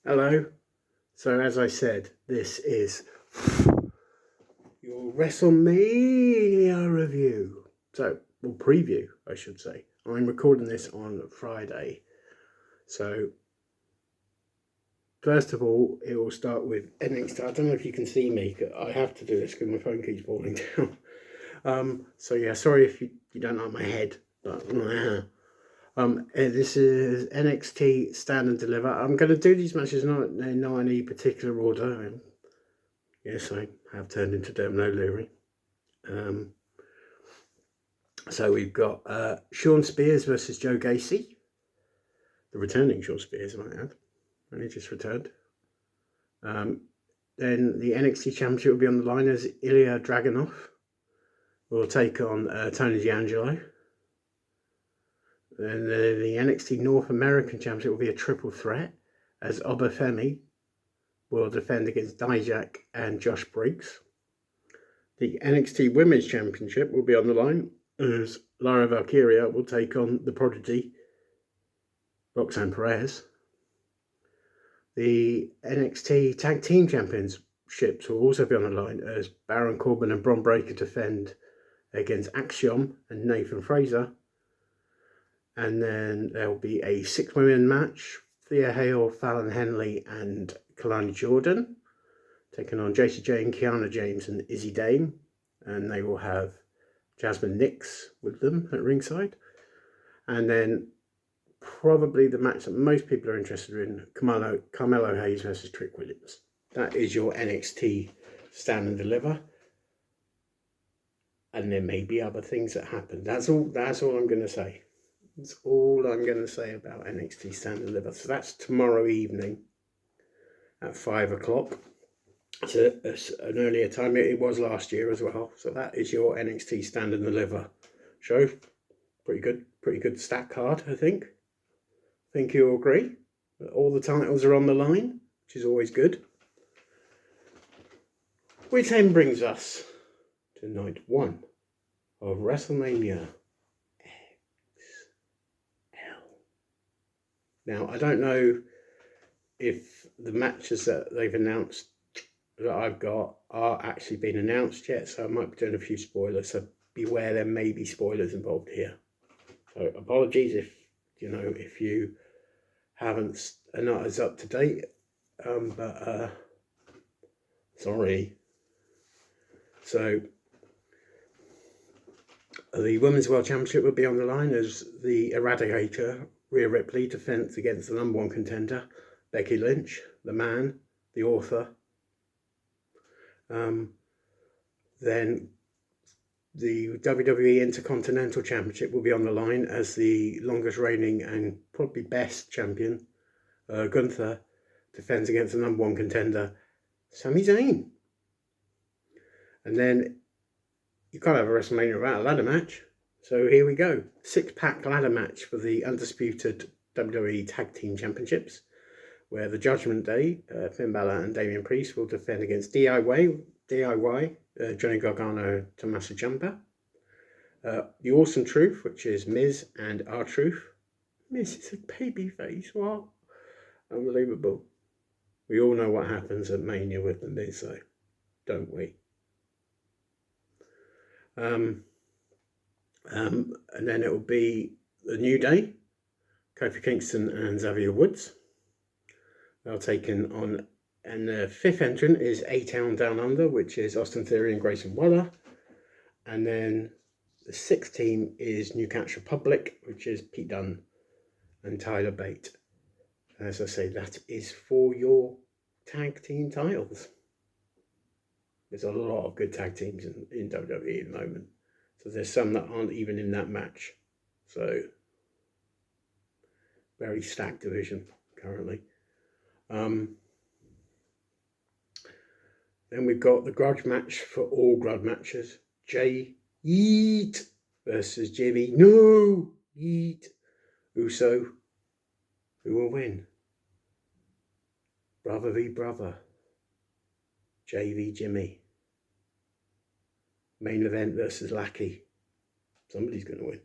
Hello. So as I said, this is your Wrestlemania review. Well, preview, I should say. I'm recording this on Friday. So first of all, it will start with NXT. I don't know if you can see me. I have to do this because my phone keeps falling down. So yeah, sorry if you don't like my head, but this is NXT Stand and Deliver. I'm going to do these matches not in any particular order. Yes, I have turned into Dermot O'Leary. So we've got Sean Spears versus Joe Gacy. The returning Sean Spears, I might add. Only just returned. Then the NXT Championship will be on the line as Ilya Dragunov will take on Tony D'Angelo. Then the NXT North American Championship will be a triple threat as Obafemi will defend against Dijak and Josh Briggs. The NXT Women's Championship will be on the line as Lara Valkyria will take on the Prodigy, Roxanne Perez. The NXT Tag Team Championships will also be on the line as Baron Corbin and Bron Breakker defend against Axiom and Nathan Fraser. And then there will be a 6-women match. Thea Hale, Fallon Henley and Kalani Jordan taking on Jacy Jane, Kiana James and Izzy Dame. And they will have Jasmine Nix with them at ringside. And then probably the match that most people are interested in, Carmelo Hayes versus Trick Williams. That is your NXT Stand and Deliver. And there may be other things that happen. That's all I'm going to say. That's all I'm going to say about NXT Stand and Deliver. So that's tomorrow evening at 5 o'clock. It's an earlier time. It was last year as well. So that is your NXT Stand and Deliver show. Pretty good stat card, I think. I think you'll agree. All the titles are on the line, which is always good. Which then brings us to night 1 of WrestleMania. Now, I don't know if the matches that they've announced that I've got are actually been announced yet, so I might be doing a few spoilers, so beware there may be spoilers involved here. So apologies if you haven't are not as up to date, but sorry. So the Women's World Championship will be on the line as the Eradicator, Rhea Ripley, defends against the number 1 contender, Becky Lynch, the man, the author. Then the WWE Intercontinental Championship will be on the line as the longest reigning and probably best champion, Gunther, defends against the number 1 contender, Sami Zayn. And then you can't have a WrestleMania without a ladder match. So here we go. 6-pack ladder match for the undisputed WWE Tag Team Championships, where the Judgment Day, Finn Balor and Damian Priest will defend against DIY, Johnny Gargano, Tommaso Ciampa. The Awesome Truth, which is Miz and R-Truth. Miz is a babyface, what? Unbelievable. We all know what happens at Mania with the Miz, though, don't we? And then it will be the New Day, Kofi Kingston and Xavier Woods. They'll take on, and the 5th entrant is A-Town Down Under, which is Austin Theory and Grayson Waller. And then the 6th team is New Catch Republic, which is Pete Dunne and Tyler Bate. As I say, that is for your tag team titles. There's a lot of good tag teams in WWE at the moment. So there's some that aren't even in that match. So, very stacked division currently. Then we've got the grudge match for all grudge matches. Jay Yeet versus Jimmy. No! Yeet. Uso. Who will win? Brother v brother. Jay v Jimmy. Main event versus Lackey. Somebody's going to win,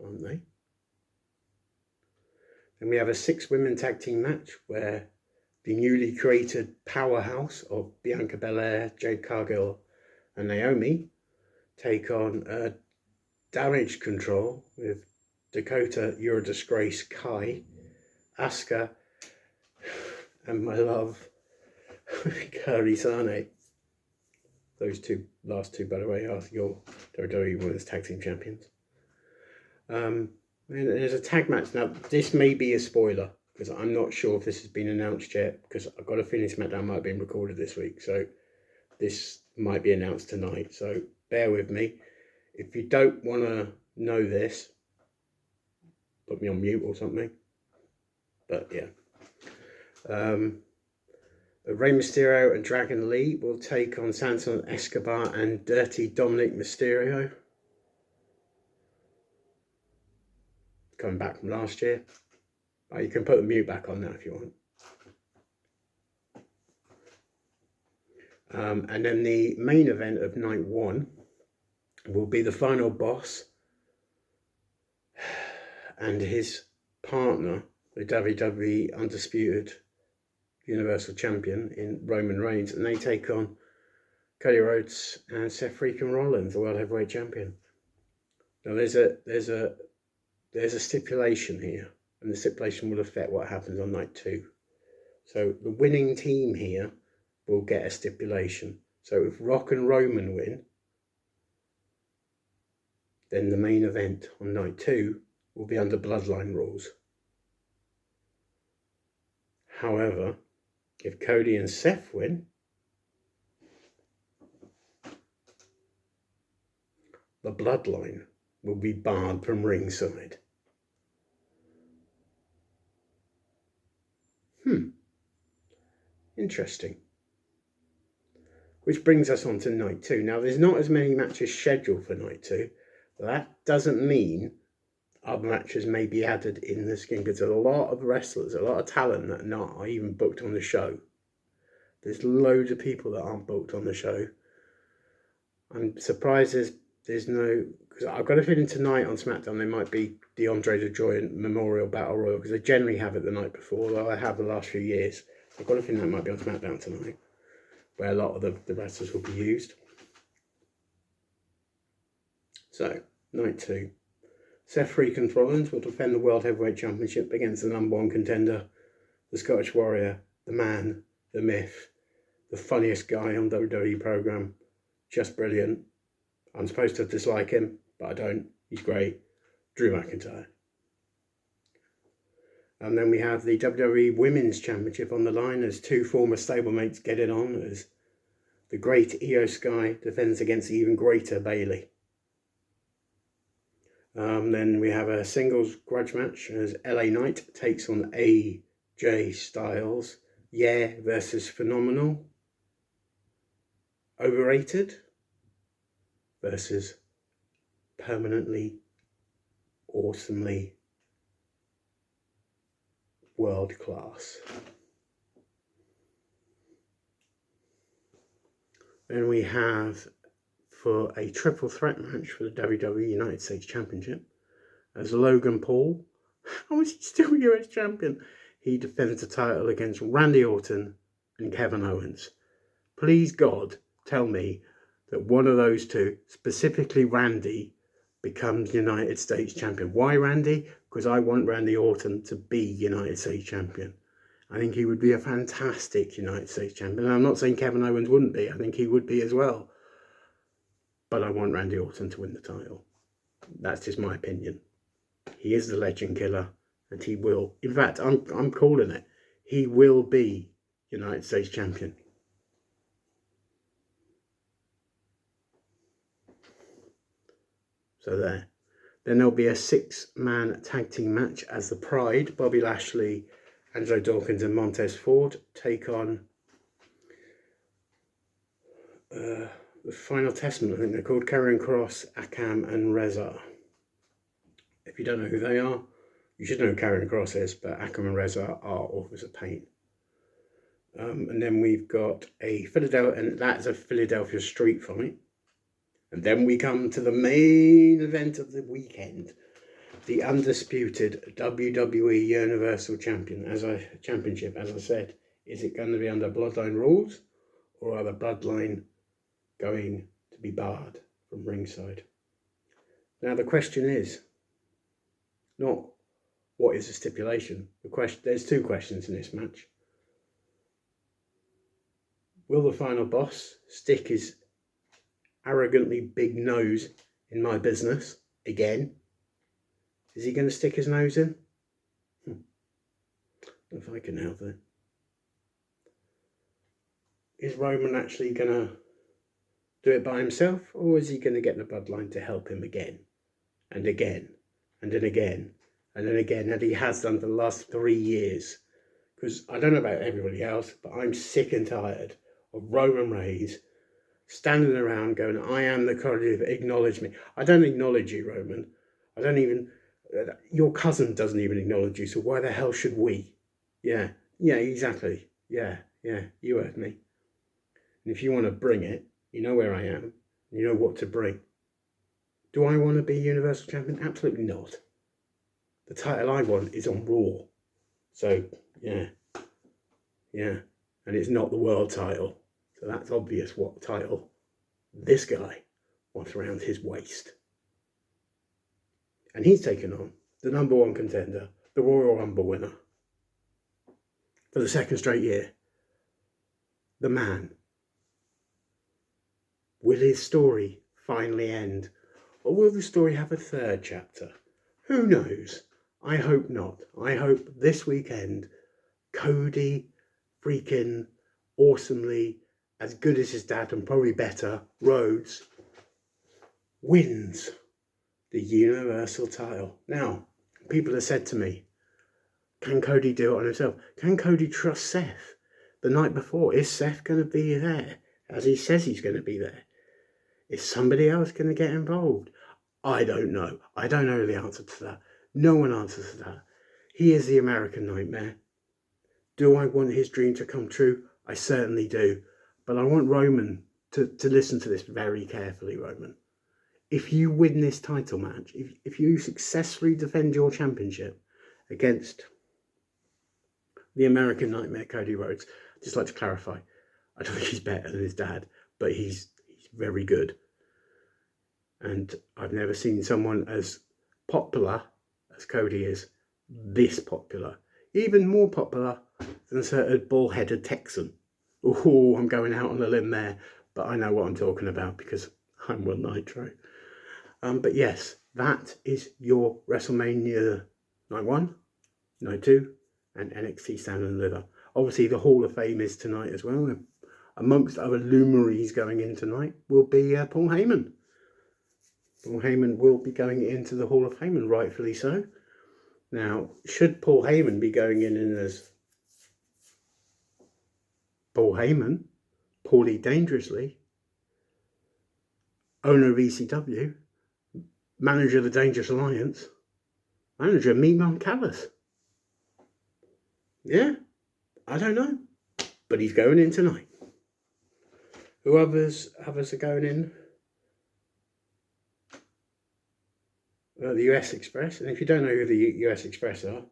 aren't they? Then we have a 6-women tag team match where the newly created powerhouse of Bianca Belair, Jade Cargill and Naomi take on Damage Control with Dakota, You're a Disgrace, Kai, Asuka, and my love, Kairi Sane. Those last two, by the way, are your WWE Women's Tag Team Champions. And there's a tag match. Now, this may be a spoiler, because I'm not sure if this has been announced yet, because I've got a feeling SmackDown might have been recorded this week, so this might be announced tonight, so bear with me. If you don't want to know this, put me on mute or something. But yeah. Rey Mysterio and Dragon Lee will take on Santos Escobar and Dirty Dominic Mysterio. Coming back from last year. Oh, you can put the mute back on now if you want. And then the main event of night 1 will be the final boss and his partner, the WWE Undisputed Universal Champion in Roman Reigns, and they take on Cody Rhodes and Seth freaking Rollins, the World Heavyweight Champion. Now there's a stipulation here, and the stipulation will affect what happens on night 2. So the winning team here will get a stipulation. So if Rock and Roman win, then the main event on night 2 will be under Bloodline rules. However, if Cody and Seth win, the Bloodline will be barred from ringside. Interesting. Which brings us on to night 2. Now, there's not as many matches scheduled for night 2. But that doesn't mean other matches may be added in the scheme, because there's a lot of wrestlers, a lot of talent that are not even booked on the show. There's loads of people that aren't booked on the show. I'm surprised there's no, because I've got a feeling tonight on SmackDown there might be the Andre the Giant Memorial Battle Royal, because they generally have it the night before, although I have the last few years. I've got a feeling that might be on SmackDown tonight, where a lot of the wrestlers will be used. So, night 2. Seth freaking Rollins will defend the World Heavyweight Championship against the #1 contender, the Scottish Warrior, the man, the myth, the funniest guy on WWE programme. Just brilliant. I'm supposed to dislike him, but I don't. He's great. Drew McIntyre. And then we have the WWE Women's Championship on the line as 2 former stablemates get it on, as the great Io Sky defends against the even greater Bayley. Then we have a singles grudge match as LA Knight takes on AJ Styles. Yeah versus Phenomenal. Overrated versus permanently, awesomely world class. Then we have for a triple threat match for the WWE United States Championship as Logan Paul, how is he still US Champion? He defends the title against Randy Orton and Kevin Owens. Please God, tell me that one of those two, specifically Randy, becomes United States Champion. Why Randy? Because I want Randy Orton to be United States Champion. I think he would be a fantastic United States Champion. And I'm not saying Kevin Owens wouldn't be. I think he would be as well. But I want Randy Orton to win the title. That's just my opinion. He is the legend killer, and he will. In fact, I'm calling it. He will be United States Champion. So there. Then there'll be a 6-man tag team match as the Pride, Bobby Lashley, Angelo Dawkins and Montez Ford take on the Final Testament, I think they're called, Karrion Kross, Akam and Reza. If you don't know who they are, you should know who Karrion Kross is, but Akam and Reza are Authors of Pain. And then we've got a Philadelphia, and that's a Philadelphia street fight. And then we come to the main event of the weekend. the undisputed WWE Universal Championship, as I said, is it going to be under Bloodline rules, or are the Bloodline going to be barred from ringside? Now the question is not what is the stipulation. There's two questions in this match. Will the final boss stick his arrogantly big nose in my business again? Is he going to stick his nose in? If I can help it. Is Roman actually going to do it by himself, or is he going to get the Bloodline to help him again and again and then again and then again, and he has done for the last 3 years? Because I don't know about everybody else, but I'm sick and tired of Roman Reigns standing around going, I am the God, acknowledge me. I don't acknowledge you, Roman. I don't even, your cousin doesn't even acknowledge you, so why the hell should we? Yeah, exactly. Yeah, you heard me. And if you want to bring it, you know where I am. You know what to bring. Do I want to be Universal Champion? Absolutely not. The title I want is on Raw. So, yeah. And it's not the world title. So that's obvious what title this guy wants around his waist. And he's taken on the number one contender, the Royal Rumble winner, for the second straight year. The man. Will his story finally end? Or will the story have a third chapter? Who knows? I hope not. I hope this weekend, Cody freaking awesomely, as good as his dad and probably better, Rhodes, wins the Universal title. Now, people have said to me, can Cody do it on himself? Can Cody trust Seth the night before? Is Seth going to be there as he says he's going to be there? Is somebody else going to get involved? I don't know. I don't know the answer to that. No one answers to that. He is the American Nightmare. Do I want his dream to come true? I certainly do. But I want Roman to listen to this very carefully, Roman. If you win this title match, if you successfully defend your championship against the American Nightmare, Cody Rhodes, I'd just like to clarify, I don't think he's better than his dad, but he's very good. And I've never seen someone as popular as Cody is, this popular. Even more popular than a certain bald-headed Texan. Oh, I'm going out on a limb there, but I know what I'm talking about because I'm Will Nitro. But yes, that is your WrestleMania Night 1, Night 2, and NXT Stand and Deliver. Obviously, the Hall of Fame is tonight as well. Amongst other luminaries going in tonight will be Paul Heyman. Paul Heyman will be going into the Hall of Fame, and rightfully so. Now, should Paul Heyman be going in as Paul Heyman, Paulie Dangerously, owner of ECW, manager of the Dangerous Alliance, manager of Meat Mom Callis? Yeah, I don't know, but he's going in tonight. Who others are going in? The US Express, and if you don't know who the US Express are,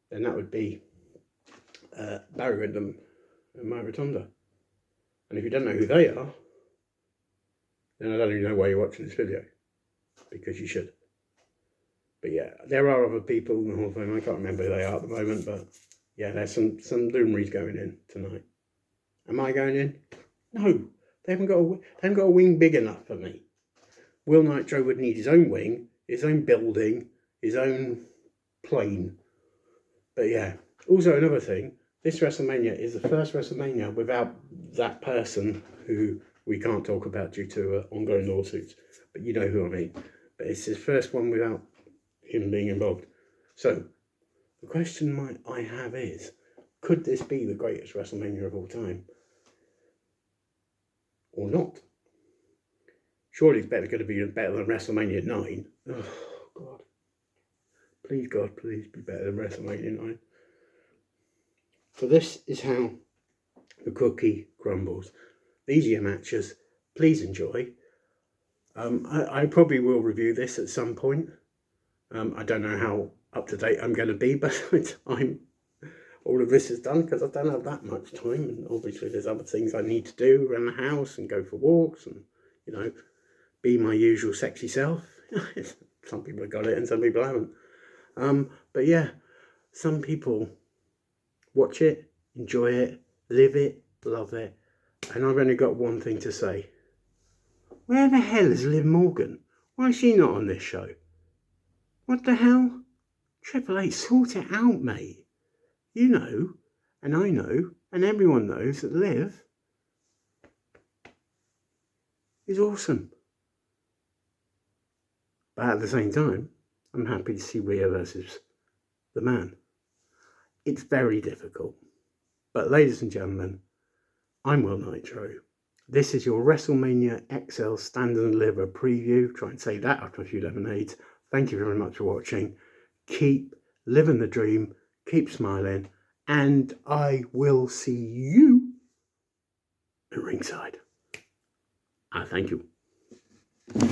then that would be Barry Windham and Mike Rotundo. And if you don't know who they are, then I don't even know why you're watching this video, because you should. But yeah, there are other people in the Hall of Fame. I can't remember who they are at the moment, but yeah, there's some luminaries going in tonight. Am I going in? No, they haven't got a wing big enough for me. Will Nitro would need his own wing, his own building, his own plane. But yeah, also another thing, this WrestleMania is the first WrestleMania without that person who we can't talk about due to ongoing lawsuits. But you know who I mean. But it's his first one without him being involved. So the question I have is, could this be the greatest WrestleMania of all time? Or not? Surely it's going to be better than WrestleMania 9. Oh, God. Please, God, please be better than WrestleMania 9. So this is how the cookie crumbles. These are your matches. Please enjoy. I probably will review this at some point. I don't know how up to date I'm going to be by the time all of this is done, because I don't have that much time, and obviously there's other things I need to do around the house and go for walks and, you know, be my usual sexy self. Some people have got it and some people haven't. But yeah, some people watch it, enjoy it, live it, love it, and I've only got one thing to say. Where the hell is Liv Morgan? Why is she not on this show? What the hell? Triple H, sort it out, mate. You know, and I know, and everyone knows that Liv is awesome. But at the same time, I'm happy to see Rhea versus the man. It's very difficult. But ladies and gentlemen, I'm Will Nitro. This is your WrestleMania XL Stand and Deliver preview. Try and say that after a few lemonades. Thank you very much for watching. Keep living the dream. Keep smiling. And I will see you at ringside. Thank you.